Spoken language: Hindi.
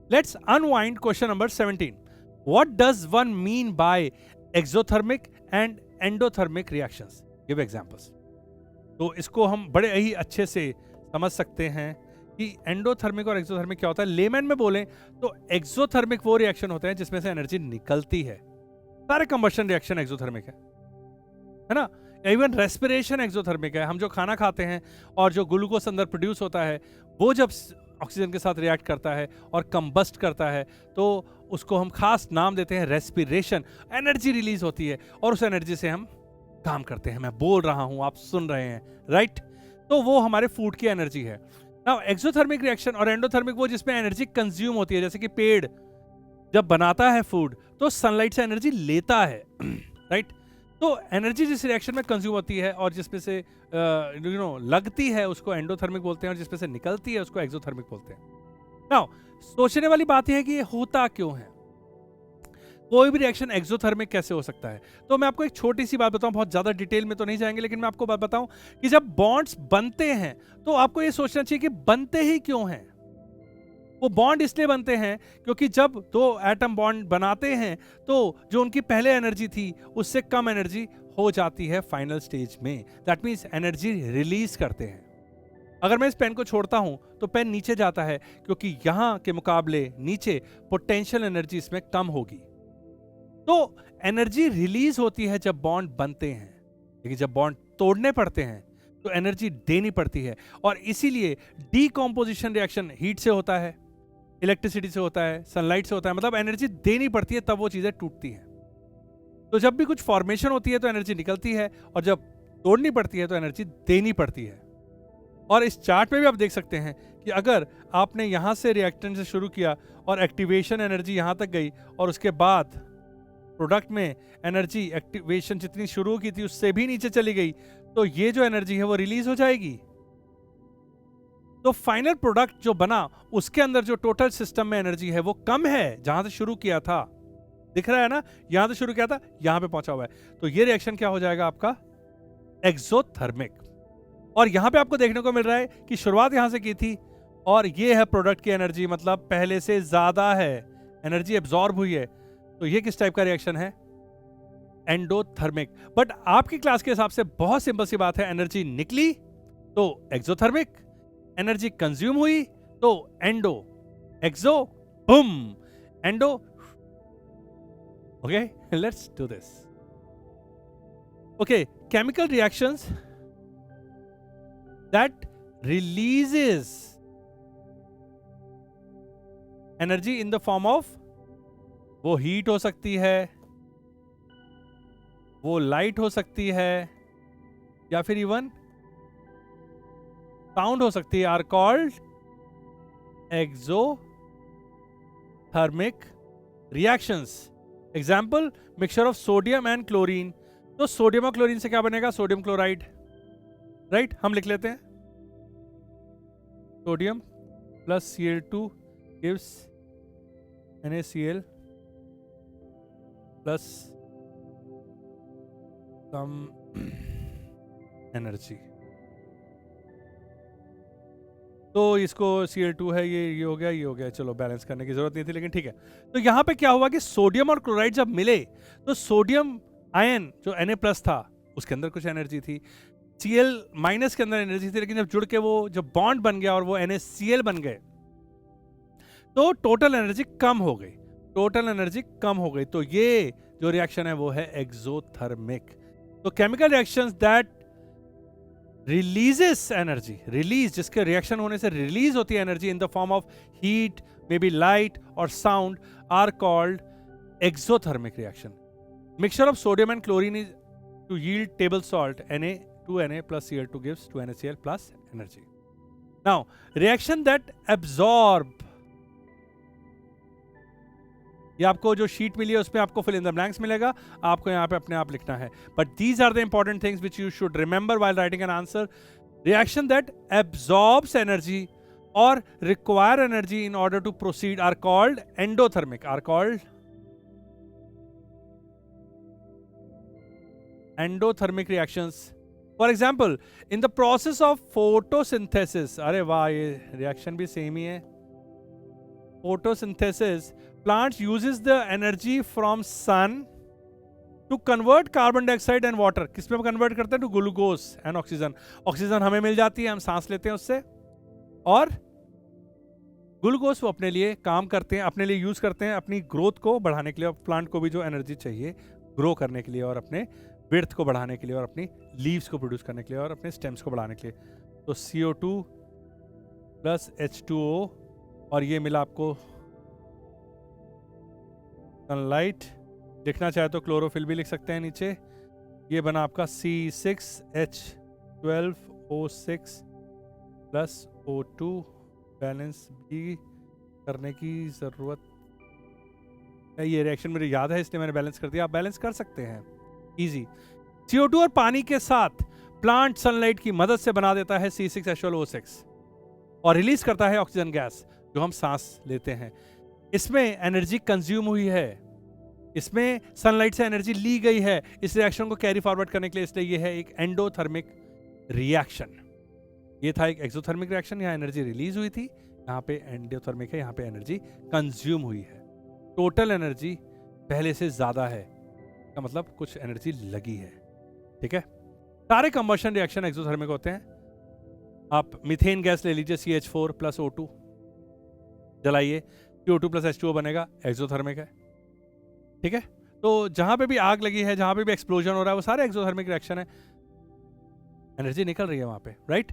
Let's unwind question number 17. What does one mean by exothermic and endothermic reactions? Give examples. तो इसको हम बड़े ही अच्छे से समझ सकते हैं कि एंडोथर्मिक और एक्सोथर्मिक क्या होता है। लेमन में बोलें तो एक्सोथर्मिक वो रिएक्शन होते हैं जिसमें से एनर्जी निकलती है। सारे कंबशन रिएक्शन एक्सोथर्मिक है ना। इवन रेस्पिरेशन एक्सोथर्मिक है। हम जो खाना खाते हैं और जो ग्लूकोज अंदर प्रोड्यूस होता है वो जब ऑक्सीजन के साथ रिएक्ट करता है और कंबस्ट करता है तो उसको हम खास नाम देते हैं रेस्पिरेशन। एनर्जी रिलीज होती है और उस एनर्जी से हम काम करते हैं। मैं बोल रहा हूं, आप सुन रहे हैं, राइट? तो वो हमारे फूड की एनर्जी है। नाउ एक्सोथर्मिक रिएक्शन और एंडोथर्मिक वो जिसमें एनर्जी कंज्यूम होती है, जैसे कि पेड़ जब बनाता है फूड तो सनलाइट से एनर्जी लेता है, राइट? तो एनर्जी जिस रिएक्शन में कंज्यूम होती है और जिसमें से लगती है उसको एंडोथर्मिक बोलते हैं और जिसमें से निकलती है उसको एक्सोथर्मिक बोलते हैं। नाउ सोचने वाली बात यह है कि ये होता क्यों है, कोई भी रिएक्शन एक्सोथर्मिक कैसे हो सकता है। तो मैं आपको एक छोटी सी बात बताऊं, बहुत ज्यादा डिटेल में तो नहीं जाएंगे, लेकिन मैं आपको बात बताऊं कि जब बॉन्ड्स बनते हैं तो आपको ये सोचना चाहिए कि बनते ही क्यों हैं। वो बॉन्ड इसलिए बनते हैं क्योंकि जब दो एटम बॉन्ड बनाते हैं तो जो उनकी पहले एनर्जी थी उससे कम एनर्जी हो जाती है फाइनल स्टेज में। दैट मीन्स एनर्जी रिलीज करते हैं। अगर मैं इस पेन को छोड़ता हूं तो पेन नीचे जाता है क्योंकि यहां के मुकाबले नीचे पोटेंशियल एनर्जी इसमें कम होगी। तो एनर्जी रिलीज होती है जब बॉन्ड बनते हैं, लेकिन जब बॉन्ड तोड़ने पड़ते हैं तो एनर्जी देनी पड़ती है। और इसीलिए डीकॉम्पोजिशन रिएक्शन हीट से होता है, इलेक्ट्रिसिटी से होता है, सनलाइट से होता है, मतलब एनर्जी देनी पड़ती है तब वो चीजें टूटती हैं। तो जब भी कुछ फॉर्मेशन होती है तो एनर्जी निकलती है और जब तोड़नी पड़ती है तो एनर्जी देनी पड़ती है। और इस चार्ट में भी आप देख सकते हैं कि अगर आपने यहां से रिएक्टेंट से शुरू किया और एक्टिवेशन एनर्जी यहां तक गई और उसके बाद प्रोडक्ट में एनर्जी एक्टिवेशन जितनी शुरू की थी उससे भी नीचे चली गई, तो ये जो एनर्जी है वो रिलीज हो जाएगी। तो फाइनल प्रोडक्ट जो बना उसके अंदर जो टोटल सिस्टम में एनर्जी है वो कम है जहां से शुरू किया था। दिख रहा है ना, यहां से शुरू किया था यहां पे पहुंचा हुआ है। तो ये रिएक्शन क्या हो जाएगा आपका एक्सोथर्मिक। और यहां पे आपको देखने को मिल रहा है कि शुरुआत यहां से की थी और ये है प्रोडक्ट की एनर्जी, मतलब पहले से ज्यादा है, एनर्जी एब्जॉर्ब हुई है। तो ये किस टाइप का रिएक्शन है? एंडोथर्मिक। बट आपकी क्लास के हिसाब से बहुत सिंपल सी बात है, एनर्जी निकली तो एक्सोथर्मिक, एनर्जी कंज्यूम हुई तो endo, exo, boom, endo. Okay, let's do this. Okay, chemical reactions that releases energy in the form of, वो हीट हो सकती है, वो लाइट हो सकती है, या फिर इवन साउंड हो सकती है, are called exothermic reactions. Example, mixture of sodium and chlorine. तो सोडियम और क्लोरीन से क्या बनेगा? Sodium chloride, right? हम लिख लेते हैं sodium plus Cl2 gives NaCl plus some energy. तो इसको Cl2 है, ये हो गया, ये हो गया, चलो बैलेंस करने की जरूरत नहीं थी, लेकिन ठीक है। तो यहां पे क्या हुआ कि सोडियम और क्लोराइड जब मिले तो सोडियम आयन जो Na+ था उसके अंदर कुछ एनर्जी थी, Cl- के अंदर एनर्जी थी, लेकिन जब जुड़ के वो जब बॉन्ड बन गया और वो NaCl बन गए तो टोटल एनर्जी कम हो गई, टोटल एनर्जी कम हो गई। तो ये जो रिएक्शन है वो है एक्सोथर्मिक। तो chemical reactions that releases energy, release जिसके रिएक्शन होने से रिलीज होती है energy in the form of heat, may be light और sound, are called exothermic reaction. Mixture of sodium and chlorine is to yield table salt Na2Na plus Cl2 gives 2NaCl plus energy. Now, reaction that absorb, ये आपको जो शीट मिली है उसमें आपको फिल इन द ब्लैंक्स मिलेगा, आपको यहाँ पे अपने आप लिखना है। But these are the important things which you should remember while writing an answer. Reaction that absorbs energy और require energy in order to proceed are called endothermic, are called endothermic reactions. For example, in the process of photosynthesis, अरे वाह, ये रिएक्शन भी सेम ही है, photosynthesis, plants uses the energy from sun to convert carbon dioxide and water. किस में कन्वर्ट करते हैं? To glucose and oxygen. Oxygen हमें मिल जाती है, हम सांस लेते हैं उससे, और ग्लूकोज वो अपने लिए काम करते हैं, अपने लिए यूज करते हैं अपनी ग्रोथ को बढ़ाने के लिए, और प्लांट को भी जो एनर्जी चाहिए ग्रो करने के लिए, और अपने विड्थ को बढ़ाने के लिए, और अपनी लीव्स को प्रोड्यूस करने के लिए, और अपने स्टेम्स को बढ़ाने के लिए. तो CO2 प्लस H2O, और ये मिला आपको सनलाइट. लिखना चाहे तो क्लोरोफिल भी लिख सकते हैं नीचे. ये बना आपका C6H12O6 प्लस O2. बैलेंस भी करने की ज़रूरत है, ये रिएक्शन मुझे याद है इसलिए मैंने बैलेंस कर दिया. आप बैलेंस कर सकते हैं, इजी. CO2 और पानी के साथ प्लांट सनलाइट की मदद से बना देता है C6H12O6 और रिलीज करता है ऑक्सीजन गैस जो हम सांस लेते हैं. इसमें एनर्जी कंज्यूम हुई है, इसमें सनलाइट से एनर्जी ली गई है इस रिएक्शन को कैरी फॉरवर्ड करने के लिए, इसलिए ये है एक एंडोथर्मिक रिएक्शन. ये था एक एक्सोथर्मिक रिएक्शन, यहाँ एनर्जी रिलीज हुई थी, यहाँ पे एंडोथर्मिक है, यहाँ पे एनर्जी कंज्यूम हुई है. टोटल एनर्जी पहले से ज्यादा है, का मतलब कुछ एनर्जी लगी है. ठीक है, सारे कंबशन रिएक्शन एक्सोथर्मिक होते हैं. आप मीथेन गैस ले लीजिए, CH4 plus O2 जलाइए, CO2 plus H2O बनेगा, एक्सोथर्मिक है. ठीक है, तो जहां पे भी आग लगी है, जहां पे भी एक्सप्लोजन हो रहा है, वो सारे एक्सोथर्मिक रिएक्शन है, एनर्जी निकल रही है वहां पे, राइट.